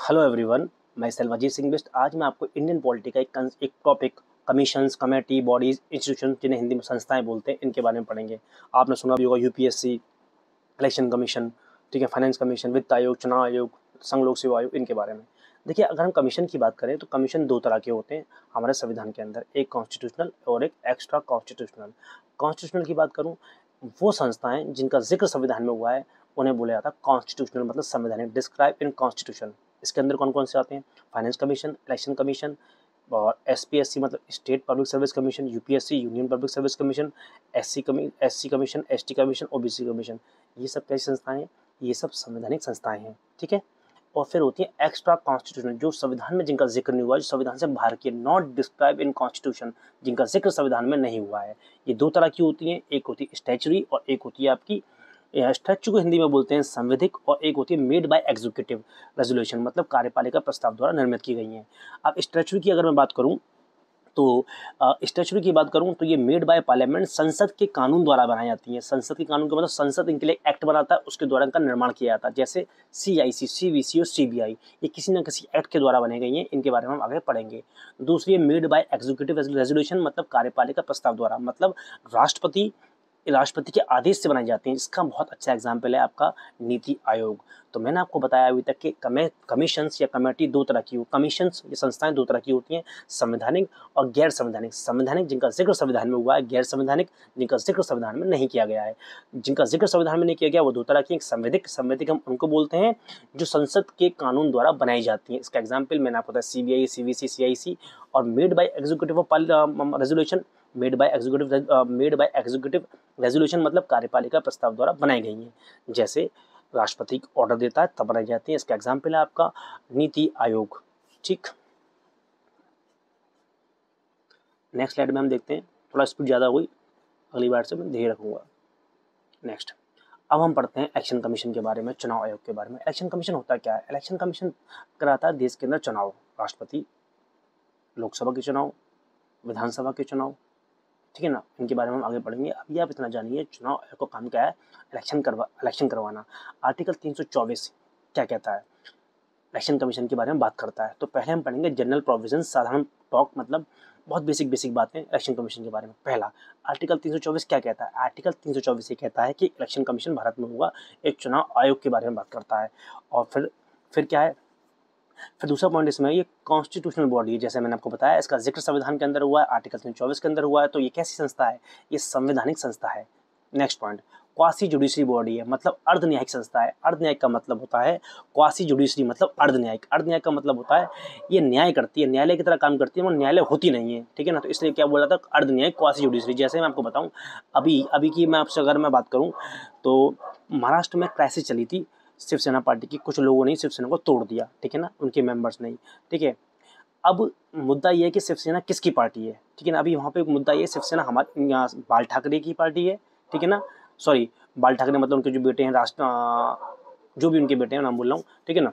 Hello everyone, मैं self Ajit Singh Bisht. आज मैं आपको इंडियन पॉलिटी का एक topic commissions, committee, bodies, institution जिन्हें हिंदी में संस्थाएं बोलते हैं, इनके बारे में पढ़ेंगे। आपने सुना भी होगा यूपीएससी, इलेक्शन कमीशन, ठीक है, फाइनेंस कमीशन, वित्त आयोग, चुनाव आयोग, संघ लोक सेवा आयोग, इनके बारे में। देखिए, अगर हम कमीशन की बात करें तो कमीशन दो तरह के होते हैं हमारे संविधान के अंदर, एक कॉन्स्टिट्यूशनल और एक एक्स्ट्रा कॉन्स्टिट्यूशनल। कॉन्स्टिट्यूशनल की बात करूँ, वो संस्थाएं जिनका जिक्र संविधान में हुआ है उन्हें बोला जाता है कॉन्स्टिट्यूशनल, मतलब संवैधानिक, डिस्क्राइब इन कॉन्स्टिट्यूशन। इसके अंदर कौन कौन से आते हैं? फाइनेंस कमीशन, इलेक्शन कमीशन, और एसपीएससी मतलब state public service commission, UPSC union public service commission, SC commission, ST commission, OBC commission. ये सब कैसी संस्थाएं हैं? ये सब संवैधानिक संस्थाएं हैं, ठीक है। और फिर होती है एक्स्ट्रा कॉन्स्टिट्यूशनल, जो संविधान में जिनका जिक्र नहीं हुआ है, जो संविधान से बाहर की, नॉट डिस्क्राइब इन कॉन्स्टिट्यूशन, जिनका जिक्र संविधान में नहीं हुआ है। ये दो तरह की होती हैं, एक होती है स्टैचुरी और एक होती है आपकी, स्टैच्यू को हिंदी में बोलते हैं संविधिक, और एक होती है मेड बाय एग्जीक्यूटिव रेजोल्यूशन, मतलब कार्यपालिका प्रस्ताव द्वारा निर्मित की गई हैं। अब स्टैच्यू की अगर मैं बात करूं तो स्टैच्यू की बात करूं तो ये मेड बाय पार्लियामेंट, संसद के कानून द्वारा बनाई जाती हैं। संसद के कानून का मतलब संसद इनके लिए एक्ट बनाता है, उसके द्वारा इनका निर्माण किया जाता है। जैसे सीआईसी, सीवीसी और सीबीआई, ये किसी न किसी एक्ट के द्वारा बनाई गई हैं। इनके बारे में हम आगे पढ़ेंगे। दूसरी है मेड बाय एग्जीक्यूटिव रेजोल्यूशन, मतलब कार्यपालिका प्रस्ताव द्वारा, मतलब राष्ट्रपति राष्ट्रपति के आदेश से बनाई जाती हैं। इसका बहुत अच्छा एग्जाम्पल है आपका नीति आयोग। तो मैंने आपको बताया अभी तक कि कमीशंस या कमेटी दो तरह की हो, कमीशंस ये संस्थाएं दो तरह की होती हैं, संवैधानिक और गैर संवैधानिक। संवैधानिक जिनका जिक्र संविधान में हुआ है, गैर संवैधानिक जिनका जिक्र संविधान में नहीं किया गया है। जिनका जिक्र संविधान में नहीं किया गया वो दो तरह की, एक संवैधिक हम उनको बोलते हैं जो संसद के कानून द्वारा बनाई जाती हैं। इसका एग्जाम्पल मैंने आपको बताया सीबीआई, सीवीसी, सीआईसी। और made by executive resolution, made by executive resolution मतलब कार्यपालिका प्रस्ताव द्वारा बनाई गई हैं। जैसे राष्ट्रपति ऑर्डर देता है तब बनाई जाती है। इसका एग्जाम्पल है आपका नीति आयोग, ठीक। नेक्स्ट स्लाइड में हम देखते हैं, थोड़ा स्पीड ज़्यादा हुई, अगली बार से मैं धीरे रखूंगा। नेक्स्ट, अब हम पढ़ते हैं इलेक्शन कमीशन के बारे में, चुनाव आयोग के बारे में। इलेक्शन कमीशन होता क्या है? इलेक्शन कमीशन कराता है देश के अंदर चुनाव, राष्ट्रपति, लोकसभा के चुनाव, विधानसभा के चुनाव, ठीक है ना। इनके बारे में हम आगे पढ़ेंगे। अभी आप इतना जानिए चुनाव आयोग का काम क्या है, इलेक्शन करवाना। आर्टिकल 324 क्या कहता है, इलेक्शन कमीशन के बारे में बात करता है। तो पहले हम पढ़ेंगे जनरल प्रोविजन, साधारण टॉक, मतलब बहुत बेसिक बातें इलेक्शन कमीशन के बारे में। पहला, आर्टिकल 324 क्या कहता है? आर्टिकल 324 ये कहता है कि इलेक्शन कमीशन भारत में होगा, एक चुनाव आयोग के बारे में बात करता है। और फिर क्या है, फिर दूसरा पॉइंट इसमें, ये कॉन्स्टिट्यूशनल बॉडी है। जैसे मैंने आपको बताया, इसका जिक्र संविधान के अंदर हुआ है, आर्टिकल 324 के अंदर हुआ है। तो ये कैसी संस्था है? ये संवैधानिक संस्था है। Next point, quasi judiciary body है, मतलब अर्ध न्यायिक संस्था है। अर्ध न्यायिक का मतलब होता है, क्वासी जुडिशरी मतलब अर्ध न्यायिक। अर्ध न्यायिक का मतलब होता है ये न्याय करती है, न्यायालय की तरह काम करती है, वो न्यायालय होती नहीं है, ठीक है ना। तो इसलिए क्या बोला था, अर्ध न्यायिक क्वासी जुडिशरी। जैसे मैं आपको बताऊं, अभी की मैं आपसे अगर मैं बात करूं तो महाराष्ट्र में क्राइसिस चली थी, शिवसेना पार्टी की कुछ लोगों ने शिवसेना को तोड़ दिया, ठीक है ना, उनके मेंबर्स नहीं, ठीक है। अब मुद्दा ये है कि शिवसेना किसकी पार्टी है, ठीक है ना। अभी वहाँ पे एक मुद्दा ये, शिवसेना हमारे यहाँ बाल ठाकरे की पार्टी है, ठीक है ना। सॉरी, बाल ठाकरे मतलब उनके जो बेटे हैं, जो भी उनके बेटे हैं, नाम बोल रहा हूँ, ठीक है ना।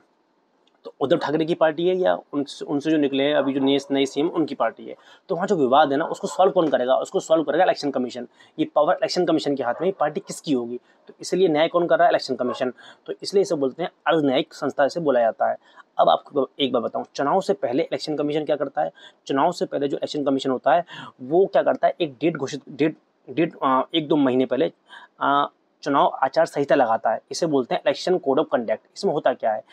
तो उद्धव ठाकरे की पार्टी है, या उनसे जो निकले हैं अभी जो नए सीएम, उनकी पार्टी है। तो वहाँ जो विवाद है ना, उसको सॉल्व कौन करेगा? उसको सॉल्व करेगा इलेक्शन कमीशन। ये पावर इलेक्शन कमीशन के हाथ में, पार्टी किसकी होगी, तो इसलिए न्याय कौन कर रहा है? Election commission. तो इसलिए इसे बोलते हैं अर्ध न्यायिक संस्था, इसे बोला जाता है। अब आपको एक बार बताऊं, चुनाव से पहले इलेक्शन कमीशन क्या करता है? चुनाव से पहले जो इलेक्शन कमीशन होता है वो क्या करता है, एक डेट 1-2 महीने पहले चुनाव आचार संहिता लगाता है। इसे बोलते हैं इलेक्शन कोड ऑफ कंडक्ट। इसमें होता क्या है,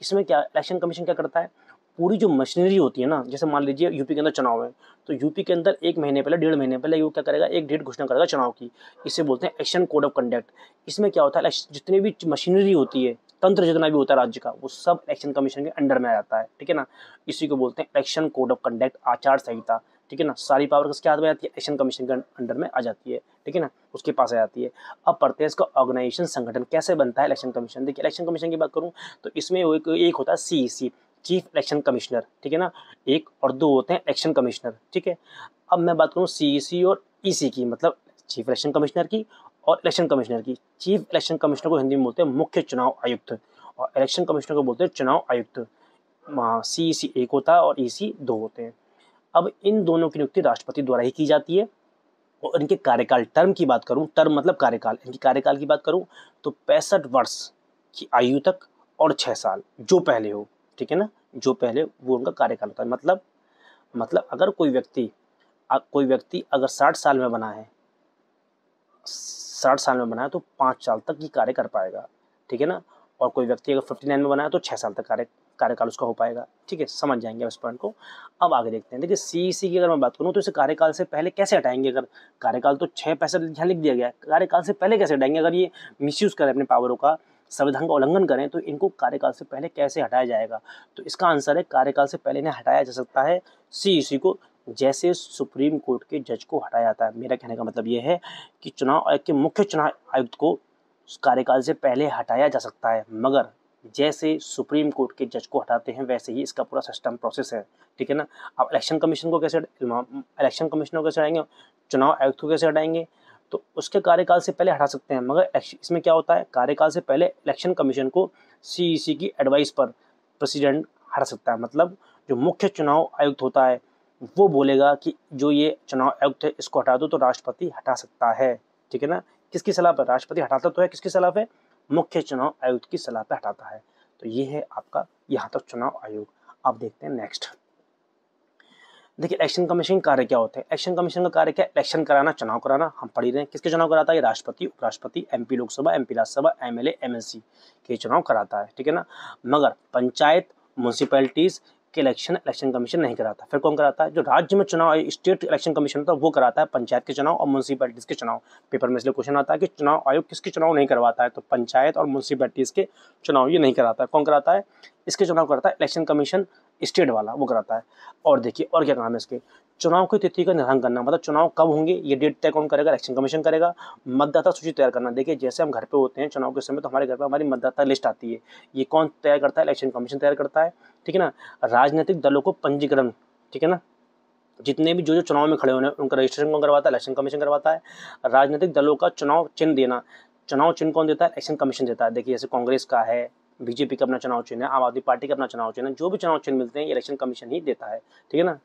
इसमें क्या इलेक्शन कमीशन क्या करता है, पूरी जो मशीनरी होती है ना, जैसे मान लीजिए यूपी के अंदर चुनाव है, तो यूपी के अंदर 1 महीने पहले, 1.5 महीने पहले वो क्या करेगा, एक डेट घोषणा करेगा चुनाव की। इसे बोलते हैं इलेक्शन कोड ऑफ कंडक्ट। इसमें क्या होता है, जितनी भी मशीनरी होती है, तंत्र जितना भी होता है राज्य का, वो सब इलेक्शन कमीशन के अंडर में आ जाता है, ठीक है ना। इसी को बोलते हैं इलेक्शन कोड ऑफ कंडक्ट, आचार संहिता, ठीक है ना। सारी पावर किसके हाथ में आती है? इलेक्शन कमीशन के अंडर में आ जाती है, ठीक है ना, उसके पास आ जाती है। अब पढ़ते हैं इसका ऑर्गेनाइजेशन, संगठन कैसे बनता है इलेक्शन कमीशन। देखिए, इलेक्शन कमीशन की बात करूं तो इसमें एक होता है सीईसी, चीफ इलेक्शन कमिश्नर, ठीक है ना। एक और दो होते हैं इलेक्शन कमिश्नर, ठीक है। अब मैं बात करूं सीईसी और ईसी की, मतलब चीफ इलेक्शन कमिश्नर की और इलेक्शन कमिश्नर की। चीफ इलेक्शन कमिश्नर को हिंदी में बोलते हैं मुख्य चुनाव आयुक्त, और इलेक्शन कमिश्नर को बोलते हैं चुनाव आयुक्त। सीईसी एक होता है और ईसी 2 होते हैं। अब इन दोनों की नियुक्ति राष्ट्रपति द्वारा ही की जाती है। और इनके कार्यकाल, टर्म की बात करूं, टर्म मतलब कार्यकाल, इनकी कार्यकाल की बात करूं तो 65 वर्ष की आयु तक और 6 साल, जो पहले हो, ठीक है ना, जो पहले वो उनका कार्यकाल होता है। मतलब अगर कोई व्यक्ति अगर 60 साल में बना है, 60 साल में बना है तो 5 साल तक ये कार्य कर पाएगा, ठीक है ना। और कोई व्यक्ति अगर 59 में बना है तो 6 साल तक कार्यकाल उसका हो पाएगा, ठीक है, समझ जाएंगे इस पॉइंट को। अब आगे देखते हैं। देखिए सीईसी की अगर मैं बात करूं तो इसे कार्यकाल से पहले कैसे हटाएंगे। अगर कार्यकाल तो 6 पैसे यहाँ लिख दिया गया है, कार्यकाल से पहले कैसे हटाएंगे। अगर ये मिसयूज करें अपने पावरों का, संविधान का उल्लंघन करें, तो इनको कार्यकाल से पहले कैसे हटाया जाएगा। तो इसका आंसर है कार्यकाल से पहले इन्हें हटाया जा सकता है सीईसी को, जैसे सुप्रीम कोर्ट के जज को हटाया जाता है। मेरा कहने का मतलब ये है कि चुनाव आयोग के मुख्य चुनाव आयुक्त को कार्यकाल से पहले हटाया जा सकता है, मगर जैसे सुप्रीम कोर्ट के जज को हटाते हैं वैसे ही इसका पूरा सिस्टम प्रोसेस है, ठीक है ना। अब इलेक्शन कमीशन को कैसे हटाएंगे, चुनाव आयुक्त को कैसे हटाएंगे, तो उसके कार्यकाल से पहले हटा सकते हैं, मगर इसमें क्या होता है, कार्यकाल से पहले इलेक्शन कमीशन को सीईसी की एडवाइस पर प्रेसिडेंट हटा सकता है। मतलब जो मुख्य चुनाव आयुक्त होता है वो बोलेगा कि जो ये चुनाव आयुक्त है इसको हटा दो, तो राष्ट्रपति हटा सकता है, ठीक है ना। किसकी सलाह पर राष्ट्रपति हटाता तो है, किसकी सलाह पे, मुख्य चुनाव आयुक्त की सलाह पे हटाता है। तो ये है आपका यहाँ तक चुनाव आयोग। अब देखते हैं नेक्स्ट। देखिए इलेक्शन कमीशन कार्य क्या होते हैं। इलेक्शन कमीशन का कार्य क्या है, इलेक्शन कराना, चुनाव कराना। हम पढ़ ही रहे हैं किसके चुनाव कराता है, राष्ट्रपति, उपराष्ट्रपति, MP Lok Sabha, MP Rajya Sabha, MLA, MLC के चुनाव कराता है, ठीक है ना। मगर पंचायत, म्यूनसिपैलिटीज के इलेक्शन कमीशन नहीं कराता। फिर कौन कराता है, जो राज्य में चुनाव स्टेट इलेक्शन कमीशन होता है वो कराता है पंचायत के चुनाव और म्यूनसिपैलिटीज के चुनाव। पेपर में इसलिए क्वेश्चन आता है कि चुनाव आयोग किसके चुनाव नहीं करवाता है, तो पंचायत और म्यूनसिपैलिटीज के चुनाव ये नहीं कराता है। कौन कराता है, इसके चुनाव कराता है इलेक्शन कमीशन स्टेट वाला, वो कराता है। और देखिए और क्या काम है इसके, चुनाव की तिथि का निर्धारण करना, मतलब चुनाव कब होंगे ये डेट तय कौन करेगा, इलेक्शन कमीशन करेगा। मतदाता सूची तैयार करना, देखिए जैसे हम घर पे होते हैं चुनाव के समय तो हमारे घर पे हमारी मतदाता लिस्ट आती है, ये कौन तैयार करता है, इलेक्शन कमीशन तैयार करता है, ठीक है ना। राजनीतिक दलों को पंजीकरण, ठीक है ना, जितने भी जो चुनाव में खड़े होने उनका रजिस्ट्रेशन कौन करवाता है, इलेक्शन कमीशन करवाता है। राजनीतिक दलों का चुनाव चिन्ह देना, चुनाव चिन्ह कौन देता है, इलेक्शन कमीशन देता है। देखिए जैसे कांग्रेस का है, बीजेपी का अपना चुनाव चिन्ह है, आम आदमी पार्टी का अपना चुनाव चिन्ह है, जो भी चुनाव चिन्ह मिलते हैं ये इलेक्शन कमीशन ही देता है, ठीक है ना,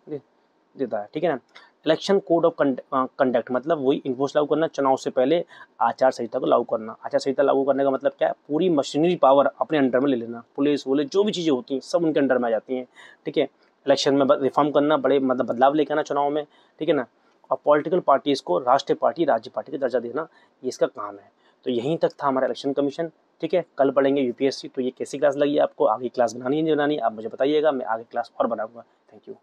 देता है, ठीक है ना। इलेक्शन कोड ऑफ कंडक्ट, मतलब वही इन्फोर्स लागू करना, चुनाव से पहले आचार संहिता को लागू करना। आचार संहिता लागू करने का मतलब क्या है, पूरी मशीनरी पावर अपने अंडर में ले लेना, पुलिस वोलिस जो भी चीज़ें होती हैं सब उनके अंडर में आ जाती हैं, ठीक है। इलेक्शन में रिफॉर्म करना, बड़े मतलब बदलाव लेकर आना चुनाव में, ठीक है ना। और पॉलिटिकल पार्टीज को राष्ट्रीय पार्टी, राज्य पार्टी का दर्जा देना, ये इसका काम है। तो यहीं तक था हमारा इलेक्शन कमीशन, ठीक है। कल पढ़ेंगे यूपीएससी। तो ये कैसी क्लास लगी आपको, आगे क्लास बनानी है नहीं बनानी आप मुझे बताइएगा, मैं आगे क्लास और बनाऊंगा। Thank you.